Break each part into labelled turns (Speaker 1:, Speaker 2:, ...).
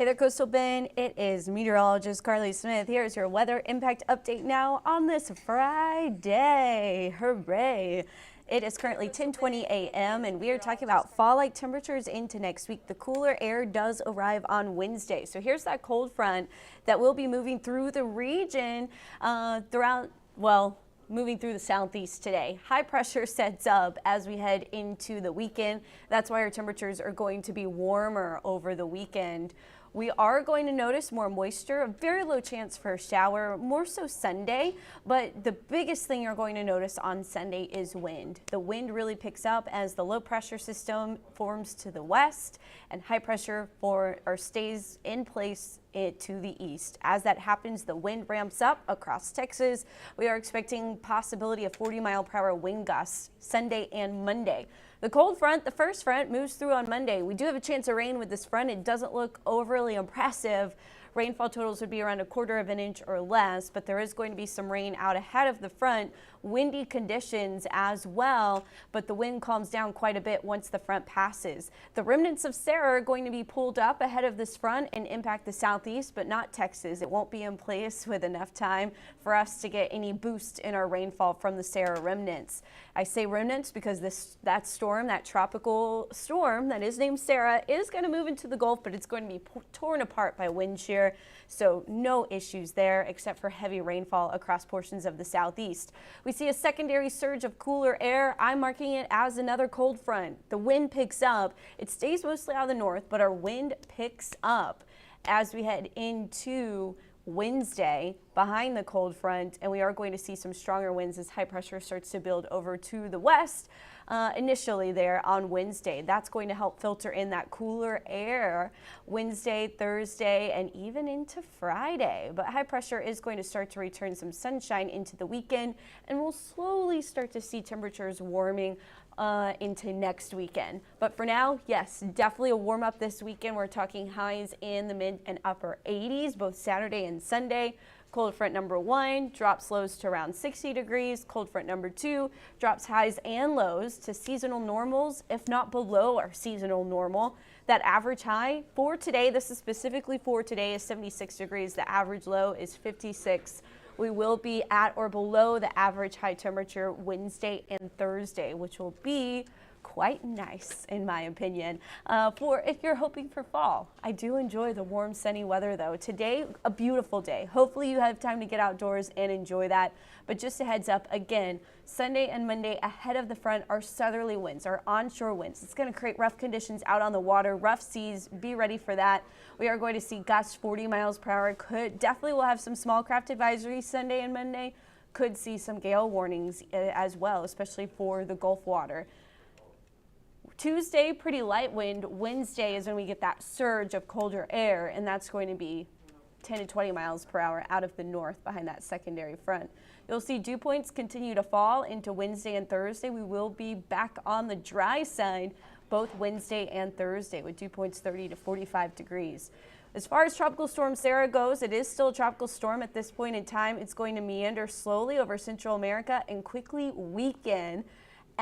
Speaker 1: Hey there, Coastal Bend. It is meteorologist Carly Smith. Here's your weather impact update now on this Friday. Hooray! It is currently 10:20 a.m. and we are talking about fall-like temperatures into next week. The cooler air does arrive on Wednesday. So here's that cold front that will be moving through the region moving through the southeast today. High pressure sets up as we head into the weekend. That's why our temperatures are going to be warmer over the weekend. We are going to notice more moisture, a very low chance for a shower, more so Sunday, but the biggest thing you're going to notice on Sunday is wind. The wind really picks up as the low pressure system forms to the west and high pressure stays in place to the east. As that happens, the wind ramps up across Texas. We are expecting possibility of 40-mile-per-hour wind gusts Sunday and Monday. The cold front, the first front, moves through on Monday. We do have a chance of rain with this front. It doesn't look overly impressive. Rainfall totals would be around 1/4 of an inch or less, but there is going to be some rain out ahead of the front. Windy conditions as well, but the wind calms down quite a bit once the front passes. The remnants of Sarah are going to be pulled up ahead of this front and impact the southeast, but not Texas. It won't be in place with enough time for us to get any boost in our rainfall from the Sarah remnants. I say remnants because that tropical storm that is named Sarah is going to move into the Gulf, but it's going to be torn apart by wind shear. So no issues there except for heavy rainfall across portions of the southeast. We see a secondary surge of cooler air. I'm marking it as another cold front. The wind picks up. It stays mostly out of the north, but our wind picks up as we head into Wednesday behind the cold front, and we are going to see some stronger winds as high pressure starts to build over to the west initially there on Wednesday. That's going to help filter in that cooler air Wednesday, Thursday, and even into Friday. But high pressure is going to start to return some sunshine into the weekend, and we'll slowly start to see temperatures warming into next weekend. But for now, yes, definitely a warm up this weekend. We're talking highs in the mid and upper 80s, both Saturday and Sunday. Cold front number 1 drops lows to around 60 degrees. Cold front number 2 drops highs and lows to seasonal normals, if not below our seasonal normal. That average high for today, this is specifically for today, is 76 degrees. The average low is 56. We will be at or below the average high temperature Wednesday and Thursday, which will be quite nice in my opinion for if you're hoping for fall. I do enjoy the warm sunny weather though. Today, a beautiful day. Hopefully you have time to get outdoors and enjoy that. But just a heads up, again, Sunday and Monday ahead of the front are southerly winds, our onshore winds. It's going to create rough conditions out on the water, rough seas. Be ready for that. We are going to see gusts 40 miles per hour. Definitely will have some small craft advisories Sunday and Monday. Could see some gale warnings as well, especially for the Gulf water. Tuesday, pretty light wind. Wednesday is when we get that surge of colder air, and that's going to be 10 to 20 miles per hour out of the north behind that secondary front. You'll see dew points continue to fall into Wednesday and Thursday. We will be back on the dry side both Wednesday and Thursday with dew points 30 to 45 degrees. As far as Tropical Storm Sarah goes, it is still a tropical storm at this point in time. It's going to meander slowly over Central America and quickly weaken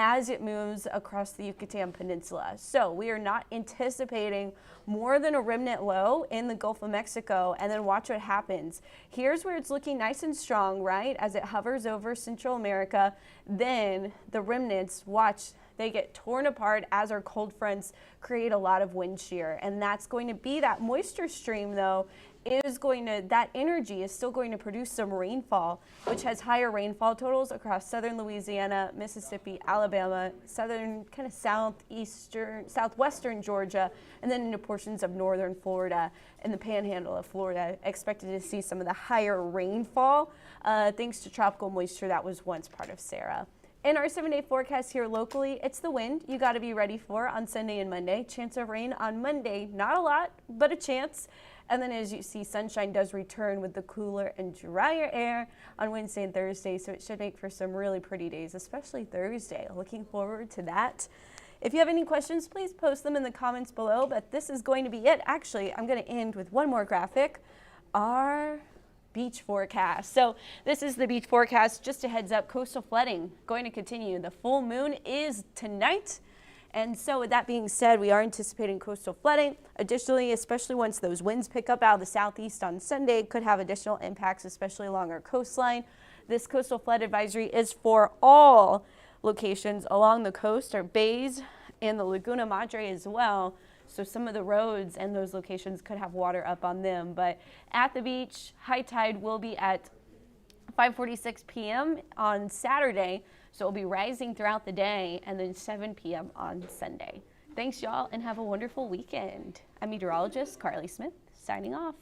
Speaker 1: as it moves across the Yucatan Peninsula. So we are not anticipating more than a remnant low in the Gulf of Mexico, and then watch what happens. Here's where it's looking nice and strong, right? As it hovers over Central America, then the remnants, watch, they get torn apart as our cold fronts create a lot of wind shear. And that's going to be that moisture stream though, that energy is still going to produce some rainfall, which has higher rainfall totals across southern Louisiana, Mississippi, Alabama, southern, kind of southwestern Georgia, and then into portions of northern Florida and the panhandle of Florida. Expected to see some of the higher rainfall thanks to tropical moisture that was once part of Sarah. In our 7-day forecast here locally, it's the wind you got to be ready for on Sunday and Monday. Chance of rain on Monday, not a lot, but a chance. And then as you see, sunshine does return with the cooler and drier air on Wednesday and Thursday, so it should make for some really pretty days, especially Thursday. Looking forward to that. If you have any questions, please post them in the comments below, but this is going to be it. Actually, I'm going to end with one more graphic. Our beach forecast. So this is the beach forecast. Just a heads up, coastal flooding going to continue. The full moon is tonight, And so with that being said, we are anticipating coastal flooding. Additionally, especially once those winds pick up out of the southeast on Sunday, could have additional impacts, especially along our coastline. This coastal flood advisory is for all locations along the coast, our bays, and the Laguna Madre as well. So some of the roads and those locations could have water up on them. But at the beach, high tide will be at 5:46 p.m. on Saturday. So it'll be rising throughout the day, and then 7 p.m. on Sunday. Thanks, y'all, and have a wonderful weekend. I'm meteorologist Carly Smith, signing off.